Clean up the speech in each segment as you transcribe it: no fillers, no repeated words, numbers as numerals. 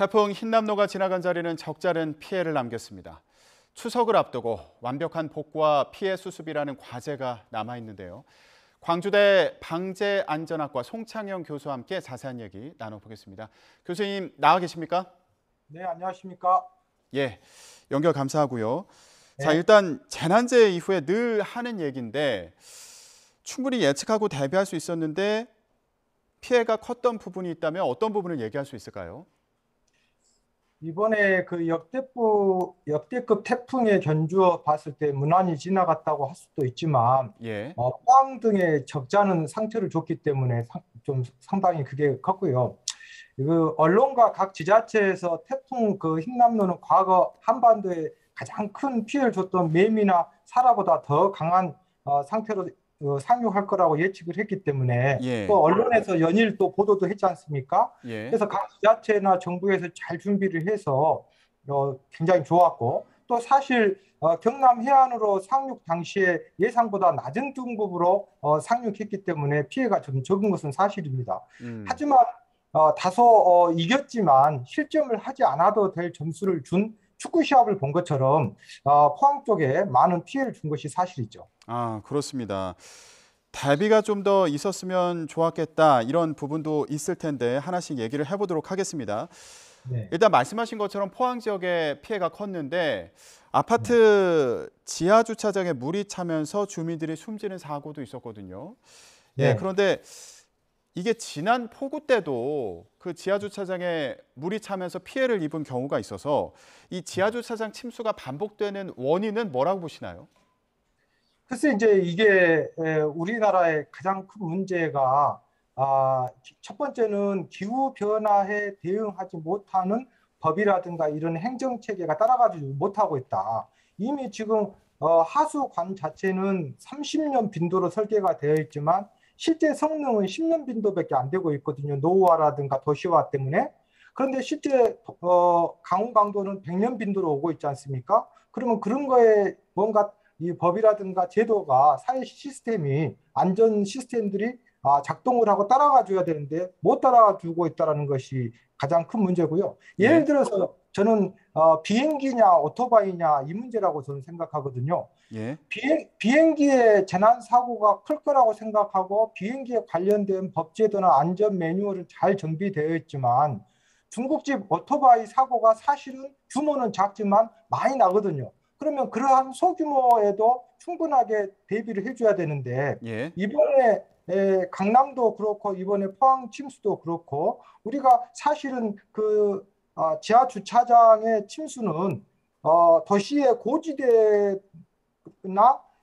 태풍 흰남노가 지나간 자리는 적잖은 피해를 남겼습니다. 추석을 앞두고 완벽한 복구와 피해 수습이라는 과제가 남아있는데요. 광주대 방재안전학과 송창영 교수와 함께 자세한 얘기 나눠보겠습니다. 교수님 나와 계십니까? 네, 안녕하십니까? 예, 연결 감사하고요. 자, 네. 일단 재난재해 이후에 늘 하는 얘기인데 충분히 예측하고 대비할 수 있었는데 피해가 컸던 부분이 있다면 어떤 부분을 얘기할 수 있을까요? 이번에 그 역대급 태풍에 견주어 봤을 때 무난히 지나갔다고 할 수도 있지만, 예, 포항 등에 적잖은 상처를 줬기 때문에 좀 상당히 그게 컸고요. 그 언론과 각 지자체에서 태풍 그 흰남노는 과거 한반도에 가장 큰 피해를 줬던 매미나 사라보다 더 강한 상태로 상륙할 거라고 예측을 했기 때문에 또 예, 언론에서 연일 또 보도도 했지 않습니까? 예. 그래서 각 지자체나 정부에서 잘 준비를 해서 굉장히 좋았고 또 사실 경남 해안으로 상륙 당시에 예상보다 낮은 등급으로 상륙했기 때문에 피해가 좀 적은 것은 사실입니다. 음. 하지만 다소 이겼지만 실점을 하지 않아도 될 점수를 준 축구 시합을 본 것처럼 포항 쪽에 많은 피해를 준 것이 사실이죠. 아, 그렇습니다. 대비가 좀 더 있었으면 좋았겠다 이런 부분도 있을 텐데 하나씩 얘기를 해보도록 하겠습니다. 네. 일단 말씀하신 것처럼 포항 지역에 피해가 컸는데 네. 아파트 지하 주차장에 물이 차면서 주민들이 숨지는 사고도 있었거든요. 예, 네. 그런데 이게 지난 폭우 때도 그 지하 주차장에 물이 차면서 피해를 입은 경우가 있어서 이 지하 주차장 침수가 반복되는 원인은 뭐라고 보시나요? 글쎄 이제 이게 우리나라의 가장 큰 문제가 첫 번째는 기후 변화에 대응하지 못하는 법이라든가 이런 행정 체계가 따라가지 못하고 있다. 이미 지금 하수관 자체는 30년 빈도로 설계가 되어 있지만 실제 성능은 10년 빈도밖에 안 되고 있거든요. 노후화라든가 도시화 때문에. 그런데 실제 강우 강도는 100년 빈도로 오고 있지 않습니까? 그러면 그런 거에 뭔가 이 법이라든가 제도가 사회 시스템이 안전 시스템들이 작동을 하고 따라가 줘야 되는데 못 따라가 주고 있다는 것이 가장 큰 문제고요. 예를 예, 들어서 저는 비행기냐 오토바이냐 이 문제라고 저는 생각하거든요. 예, 비행기의 재난 사고가 클 거라고 생각하고 비행기에 관련된 법 제도나 안전 매뉴얼은 잘 정비되어 있지만 중국집 오토바이 사고가 사실은 규모는 작지만 많이 나거든요. 그러면 그러한 소규모에도 충분하게 대비를 해줘야 되는데 예, 이번에 강남도 그렇고 이번에 포항 침수도 그렇고 우리가 사실은 그 지하 주차장의 침수는 도시의 고지대나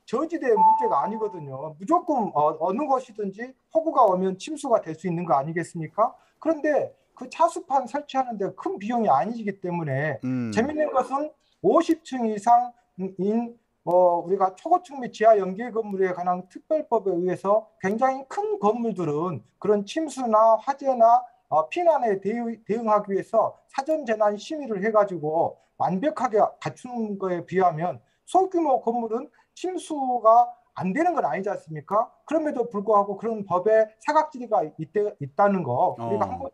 저지대의 문제가 아니거든요. 무조건 어느 것이든지 폭우가 오면 침수가 될 수 있는 거 아니겠습니까? 그런데 그 차수판 설치하는데 큰 비용이 아니기 때문에 음, 재밌는 것은 50층 이상인 우리가 초고층 및 지하 연계 건물에 관한 특별법에 의해서 굉장히 큰 건물들은 그런 침수나 화재나 피난에 대응하기 위해서 사전 재난 심의를 해가지고 완벽하게 갖추는 거에 비하면 소규모 건물은 침수가 안 되는 건 아니지 않습니까? 그럼에도 불구하고 그런 법에 사각지대가 있다는 거 우리가 어, 한번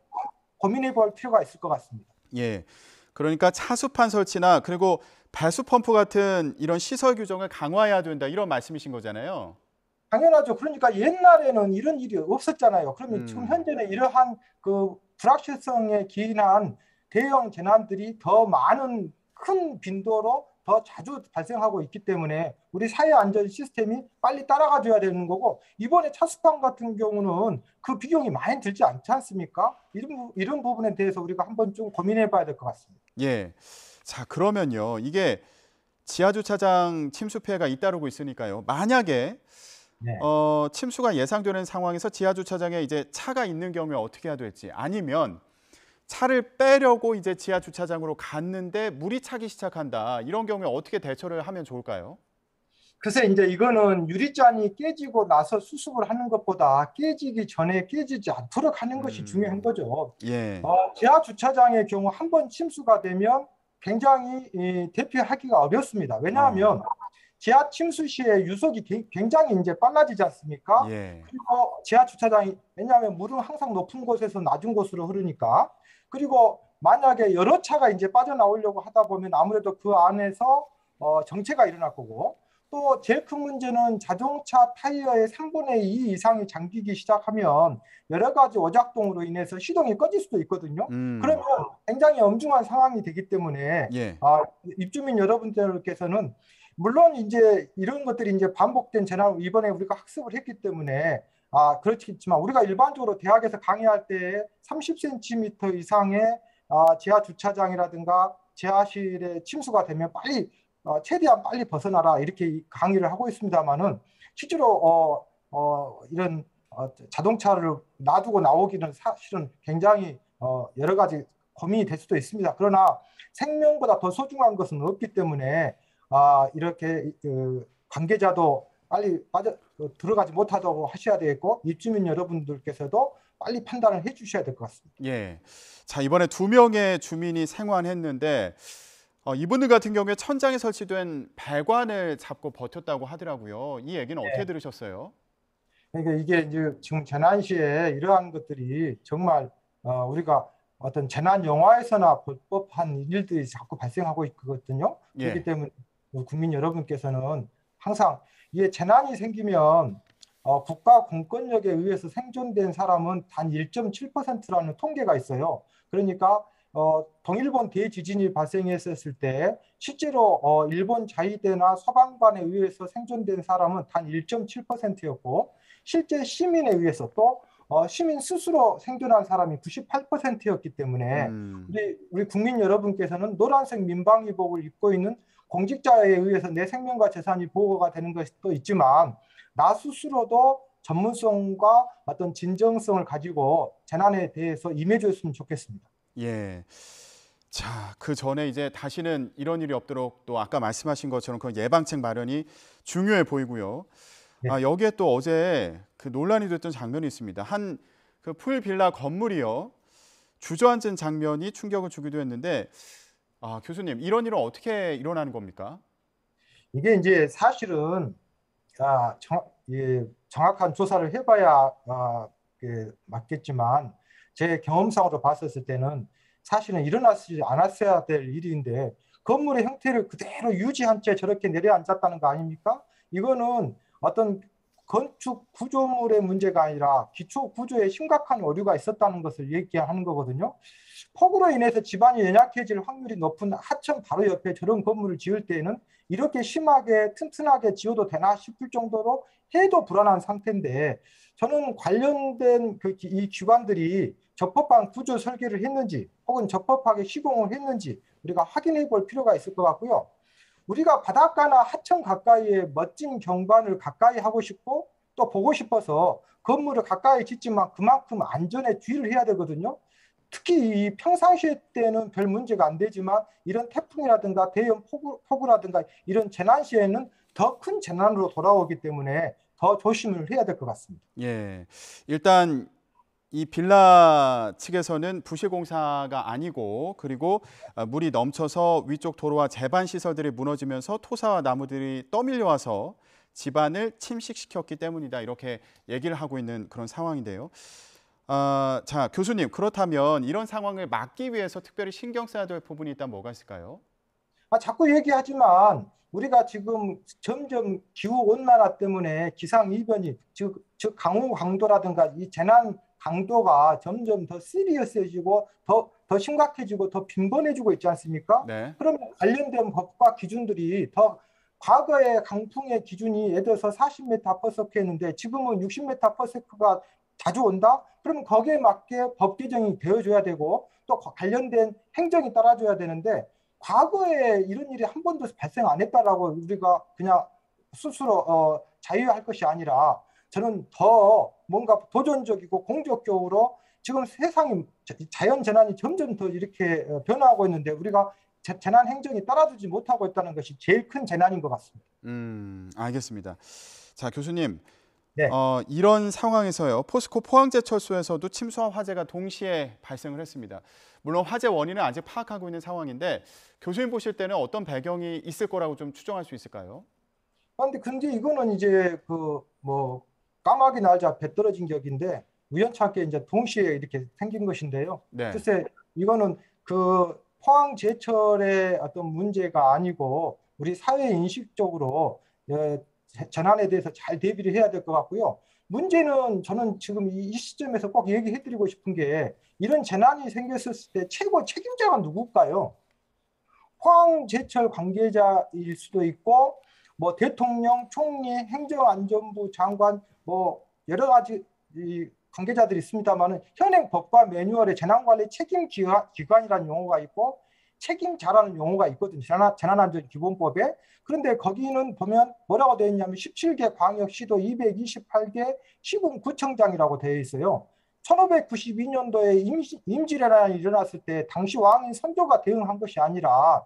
고민해 볼 필요가 있을 것 같습니다. 예. 그러니까 차수판 설치나 그리고 배수 펌프 같은 이런 시설 규정을 강화해야 된다 이런 말씀이신 거잖아요. 당연하죠. 그러니까 옛날에는 이런 일이 없었잖아요. 그러면 지금 음, 현재는 이러한 그 불확실성에 기인한 대형 재난들이 더 많은 큰 빈도로 더 자주 발생하고 있기 때문에 우리 사회 안전 시스템이 빨리 따라가 줘야 되는 거고 이번에 차수판 같은 경우는 그 비용이 많이 들지 않지 않습니까? 이런 부분에 대해서 우리가 한번 좀 고민해 봐야 될 것 같습니다. 예. 자, 그러면요. 이게 지하 주차장 침수 피해가 잇따르고 있으니까요. 만약에 네. 침수가 예상되는 상황에서 지하 주차장에 이제 차가 있는 경우에 어떻게 해야 될지 아니면 차를 빼려고 이제 지하 주차장으로 갔는데 물이 차기 시작한다. 이런 경우에 어떻게 대처를 하면 좋을까요? 글쎄, 이제 이거는 유리잔이 깨지고 나서 수습을 하는 것보다 깨지기 전에 깨지지 않도록 하는 것이 중요한 거죠. 예. 지하 주차장의 경우 한 번 침수가 되면 굉장히 대피하기가 어렵습니다. 어. 왜냐하면 지하 침수 시에 유속이 굉장히 이제 빨라지지 않습니까? 예. 그리고 지하 주차장이 왜냐하면 물은 항상 높은 곳에서 낮은 곳으로 흐르니까 그리고 만약에 여러 차가 이제 빠져나오려고 하다 보면 아무래도 그 안에서 정체가 일어날 거고, 또 제일 큰 문제는 자동차 타이어의 3분의 2 이상이 잠기기 시작하면 여러 가지 오작동으로 인해서 시동이 꺼질 수도 있거든요. 그러면 굉장히 엄중한 상황이 되기 때문에 예. 입주민 여러분들께서는 물론 이제 이런 것들이 이제 반복된 재난을 이번에 우리가 학습을 했기 때문에 그렇지만 우리가 일반적으로 대학에서 강의할 때 30cm 이상의 지하 주차장이라든가 지하실에 침수가 되면 빨리 최대한 빨리 벗어나라 이렇게 강의를 하고 있습니다만은 실제로 이런 자동차를 놔두고 나오기는 사실은 굉장히 여러 가지 고민이 될 수도 있습니다. 그러나 생명보다 더 소중한 것은 없기 때문에 이렇게 관계자도 빨리 들어가지 못하도록 하셔야 되겠고 입주민 여러분들께서도 빨리 판단을 해주셔야 될 것 같습니다. 예. 자, 이번에 2명의 주민이 생환했는데 이분들 같은 경우에 천장에 설치된 배관을 잡고 버텼다고 하더라고요. 이 얘기는 어떻게 들으셨어요? 그러니까 이게 이제 지금 재난 시에 이러한 것들이 정말 우리가 어떤 재난 영화에서나 볼 법한 일들이 자꾸 발생하고 있거든요. 예. 그렇기 때문에 국민 여러분께서는 항상 이게 재난이 생기면 국가 공권력에 의해서 생존된 사람은 단 1.7%라는 통계가 있어요. 그러니까 동일본 대지진이 발생했었을 때 실제로 일본 자위대나 소방관에 의해서 생존된 사람은 단 1.7%였고 실제 시민에 의해서 또 시민 스스로 생존한 사람이 98%였기 때문에 우리 국민 여러분께서는 노란색 민방위복을 입고 있는 공직자에 의해서 내 생명과 재산이 보호가 되는 것도 있지만 나 스스로도 전문성과 어떤 진정성을 가지고 재난에 대해서 임해줬으면 좋겠습니다. 예. 자, 그 전에 이제 다시는 이런 일이 없도록 또 아까 말씀하신 것처럼 그 예방책 마련이 중요해 보이고요. 네. 여기에 또 어제 그 논란이 됐던 장면이 있습니다. 한 그 풀빌라 건물이요. 주저앉은 장면이 충격을 주기도 했는데 교수님, 이런 일은 어떻게 일어나는 겁니까? 이게 이제 사실은 정확한 조사를 해봐야 맞겠지만 제 경험상으로 봤었을 때는 사실은 일어나지 않았어야 될 일인데 건물의 형태를 그대로 유지한 채 저렇게 내려앉았다는 거 아닙니까? 이거는 어떤 건축 구조물의 문제가 아니라 기초 구조에 심각한 오류가 있었다는 것을 얘기하는 거거든요. 폭우로 인해서 집안이 연약해질 확률이 높은 하천 바로 옆에 저런 건물을 지을 때에는 이렇게 심하게 튼튼하게 지어도 되나 싶을 정도로 해도 불안한 상태인데 저는 관련된 이 기관들이 적법한 구조 설계를 했는지 혹은 적법하게 시공을 했는지 우리가 확인해 볼 필요가 있을 것 같고요. 우리가 바닷가나 하천 가까이에 멋진 경관을 가까이 하고 싶고 또 보고 싶어서 건물을 가까이 짓지만 그만큼 안전에 주의를 해야 되거든요. 특히 이 평상시 때는 별 문제가 안 되지만 이런 태풍이라든가 대형 폭우라든가 이런 재난 시에는 더 큰 재난으로 돌아오기 때문에 더 조심을 해야 될 것 같습니다. 예. 일단 이 빌라 측에서는 부실 공사가 아니고 그리고 물이 넘쳐서 위쪽 도로와 제반 시설들이 무너지면서 토사와 나무들이 떠밀려와서 집안을 침식시켰기 때문이다. 이렇게 얘기를 하고 있는 그런 상황인데요. 자, 교수님, 그렇다면 이런 상황을 막기 위해서 특별히 신경 써야 될 부분이 있다면 뭐가 있을까요? 자꾸 얘기하지만 우리가 지금 점점 기후 온난화 때문에 기상 이변이 즉 강우 강도라든가 이 재난 강도가 점점 더 시리어스해지고 더 심각해지고 더 빈번해지고 있지 않습니까? 네. 그러면 관련된 법과 기준들이 더 과거의 강풍의 기준이 예를 들어서 40m/s였는데 지금은 60m/s가 자주 온다? 그러면 거기에 맞게 법 개정이 되어줘야 되고 또 관련된 행정이 따라줘야 되는데 과거에 이런 일이 한 번도 발생 안 했다라고 우리가 그냥 스스로 자유할 것이 아니라 저는 더 뭔가 도전적이고 공격적으로 지금 세상이 자연 재난이 점점 더 이렇게 변화하고 있는데 우리가 재난 행정이 따라주지 못하고 있다는 것이 제일 큰 재난인 것 같습니다. 알겠습니다. 자, 교수님. 네. 이런 상황에서요. 포스코 포항제철소에서도 침수와 화재가 동시에 발생을 했습니다. 물론 화재 원인은 아직 파악하고 있는 상황인데 교수님 보실 때는 어떤 배경이 있을 거라고 좀 추정할 수 있을까요? 근데 이거는 이제 까마귀 날자 배 떨어진 격인데 우연찮게 이제 동시에 이렇게 생긴 것인데요. 네. 글쎄 이거는 그 포항 제철의 어떤 문제가 아니고 우리 사회 인식적으로 재난에 대해서 잘 대비를 해야 될 것 같고요. 문제는 저는 지금 이 시점에서 꼭 얘기해드리고 싶은 게 이런 재난이 생겼을 때 최고 책임자가 누굴까요? 포항제철 관계자일 수도 있고 뭐 대통령, 총리, 행정안전부 장관 뭐 여러 가지 이 관계자들이 있습니다만은 현행 법과 매뉴얼에 재난관리 책임기관이라는 용어가 있고 책임자라는 용어가 있거든요. 재난안전기본법에. 그런데 거기는 보면 뭐라고 되어 있냐면 17개 광역시도 228개 시군구청장이라고 되어 있어요. 1592년도에 임진왜란이 일어났을 때 당시 왕인 선조가 대응한 것이 아니라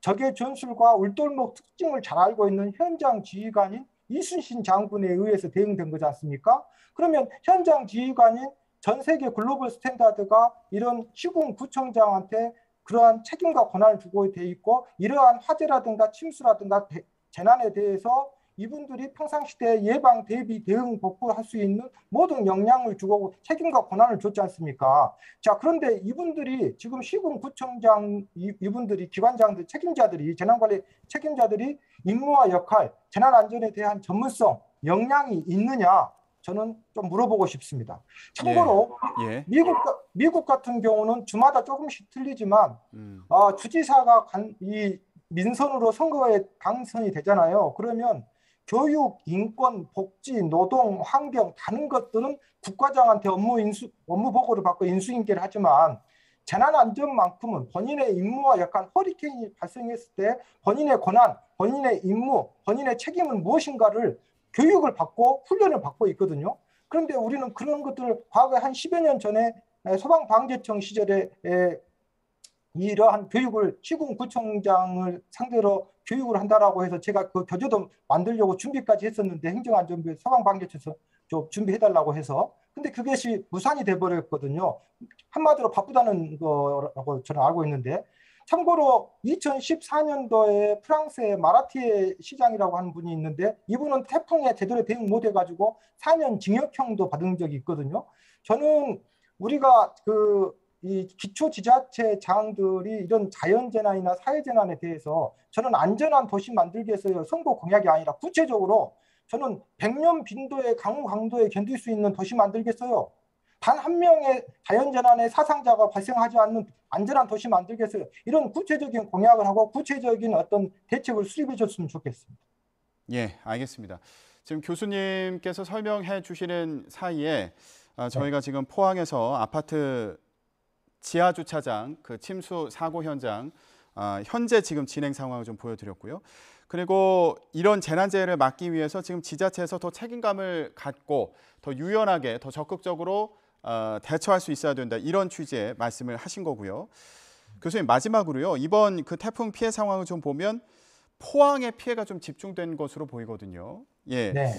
적의 전술과 울돌목 특징을 잘 알고 있는 현장 지휘관인 이순신 장군에 의해서 대응된 거지 않습니까? 그러면 현장 지휘관인 전 세계 글로벌 스탠다드가 이런 시군구청장한테 그러한 책임과 권한을 주고 돼 있고 이러한 화재라든가 침수라든가 재난에 대해서 이분들이 평상시대 예방, 대비, 대응, 복구를 할 수 있는 모든 역량을 주고 책임과 권한을 줬지 않습니까? 자, 그런데 이분들이 지금 시군구청장 이분들이 기관장들, 책임자들이 재난관리 책임자들이 임무와 역할, 재난안전에 대한 전문성, 역량이 있느냐? 저는 좀 물어보고 싶습니다. 참고로 예. 미국 같은 경우는 주마다 조금씩 틀리지만 주지사가 이 민선으로 선거에 당선이 되잖아요. 그러면 교육, 인권, 복지, 노동, 환경 다른 것들은 국가장한테 업무 보고를 받고 인수인계를 하지만 재난안전만큼은 본인의 임무와 약간 허리케인이 발생했을 때 본인의 권한, 본인의 임무, 본인의 책임은 무엇인가를 교육을 받고 훈련을 받고 있거든요. 그런데 우리는 그런 것들을 과거에 한 10여 년 전에 소방방재청 시절에 이러한 교육을 시군구청장을 상대로 교육을 한다라고 해서 제가 그 교재도 만들려고 준비까지 했었는데 행정안전부에 소방방재청에서 좀 준비해달라고 해서 근데 그것이 무산이 돼버렸거든요. 한마디로 바쁘다는 거라고 저는 알고 있는데 참고로 2014년도에 프랑스의 마라티에 시장이라고 하는 분이 있는데 이분은 태풍에 제대로 대응 못해가지고 4년 징역형도 받은 적이 있거든요. 저는 우리가 이 기초지자체장들이 이런 자연재난이나 사회재난에 대해서 저는 안전한 도시 만들기 위해서 선거 공약이 아니라 구체적으로 저는 100년 빈도의 강우 강도에 견딜 수 있는 도시 만들겠어요. 단 한 명의 자연재난의 사상자가 발생하지 않는 안전한 도시 만들겠어요. 이런 구체적인 공약을 하고 구체적인 어떤 대책을 수립해 줬으면 좋겠습니다. 예, 알겠습니다. 지금 교수님께서 설명해 주시는 사이에 저희가 지금 포항에서 아파트 지하 주차장 그 침수 사고 현장 현재 지금 진행 상황을 좀 보여드렸고요. 그리고 이런 재난재해를 막기 위해서 지금 지자체에서 더 책임감을 갖고 더 유연하게 더 적극적으로 대처할 수 있어야 된다 이런 취지의 말씀을 하신 거고요. 교수님 마지막으로요. 이번 그 태풍 피해 상황을 좀 보면 포항에 피해가 좀 집중된 것으로 보이거든요. 예. 네.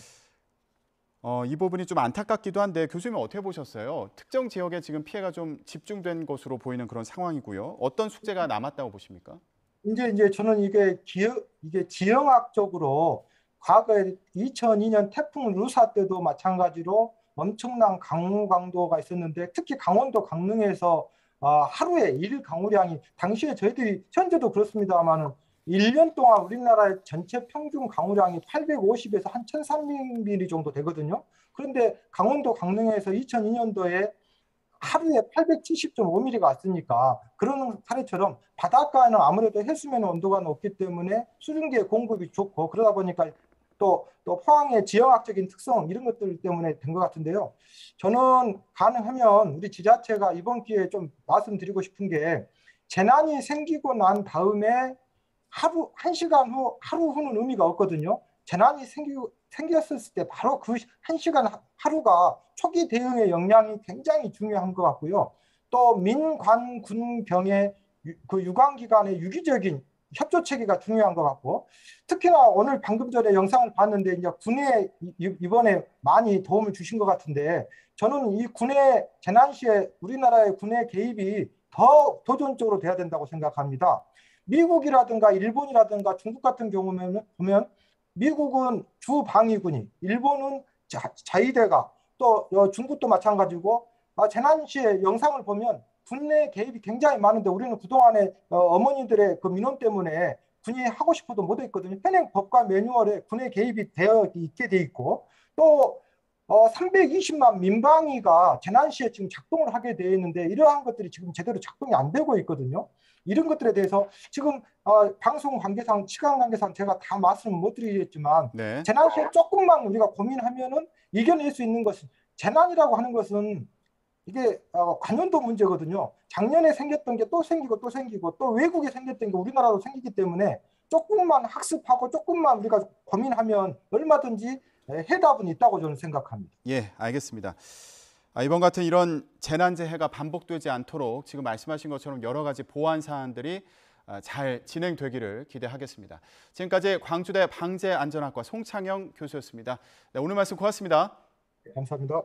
이 부분이 좀 안타깝기도 한데 교수님은 어떻게 보셨어요? 특정 지역에 지금 피해가 좀 집중된 것으로 보이는 그런 상황이고요. 어떤 숙제가 남았다고 보십니까? 이제 저는 이게 지형학적으로 과거에 2002년 태풍 루사 때도 마찬가지로 엄청난 강우 강도가 있었는데 특히 강원도 강릉에서 하루에 일 강우량이 당시에 저희들이 현재도 그렇습니다만은 1년 동안 우리나라의 전체 평균 강우량이 850에서 한 1300mm 정도 되거든요. 그런데 강원도 강릉에서 2002년도에 하루에 870.5mm가 왔으니까 그런 사례처럼 바닷가는 아무래도 해수면 온도가 높기 때문에 수증기의 공급이 좋고 그러다 보니까 또 포항의 지형학적인 특성 이런 것들 때문에 된 것 같은데요. 저는 가능하면 우리 지자체가 이번 기회에 좀 말씀드리고 싶은 게 재난이 생기고 난 다음에 한 시간 후, 하루 후는 의미가 없거든요. 재난이 생겼을 때 바로 그 한 시간 하루가 초기 대응의 역량이 굉장히 중요한 것 같고요. 또 민관 군병의 그 유관기관의 유기적인 협조 체계가 중요한 것 같고 특히나 오늘 방금 전에 영상을 봤는데 이제 군에 이번에 많이 도움을 주신 것 같은데 저는 이 군의 재난 시에 우리나라의 군의 개입이 더 도전적으로 돼야 된다고 생각합니다. 미국이라든가 일본이라든가 중국 같은 경우는 보면 미국은 주방위군이, 일본은 자위대가, 또 중국도 마찬가지고 재난 시에 영상을 보면 군내 개입이 굉장히 많은데 우리는 그동안에 어머니들의 그 민원 때문에 군이 하고 싶어도 못했거든요. 현행 법과 매뉴얼에 군의 개입이 되어 있게 돼 있고 또 320만 민방위가 재난 시에 지금 작동을 하게 되어 있는데 이러한 것들이 지금 제대로 작동이 안 되고 있거든요. 이런 것들에 대해서 지금 방송 관계상, 시간 관계상 제가 다 말씀을 못 드리겠지만 네. 재난 시에 조금만 우리가 고민하면은 이겨낼 수 있는 것은 재난이라고 하는 것은 이게 관연도 문제거든요. 작년에 생겼던 게 또 생기고 또 생기고 또 외국에 생겼던 게 우리나라도 생기기 때문에 조금만 학습하고 조금만 우리가 고민하면 얼마든지 해답은 있다고 저는 생각합니다. 예, 알겠습니다. 이번 같은 이런 재난재해가 반복되지 않도록 지금 말씀하신 것처럼 여러 가지 보완 사안들이 잘 진행되기를 기대하겠습니다. 지금까지 광주대 방재안전학과 송창영 교수였습니다. 네, 오늘 말씀 고맙습니다. 감사합니다.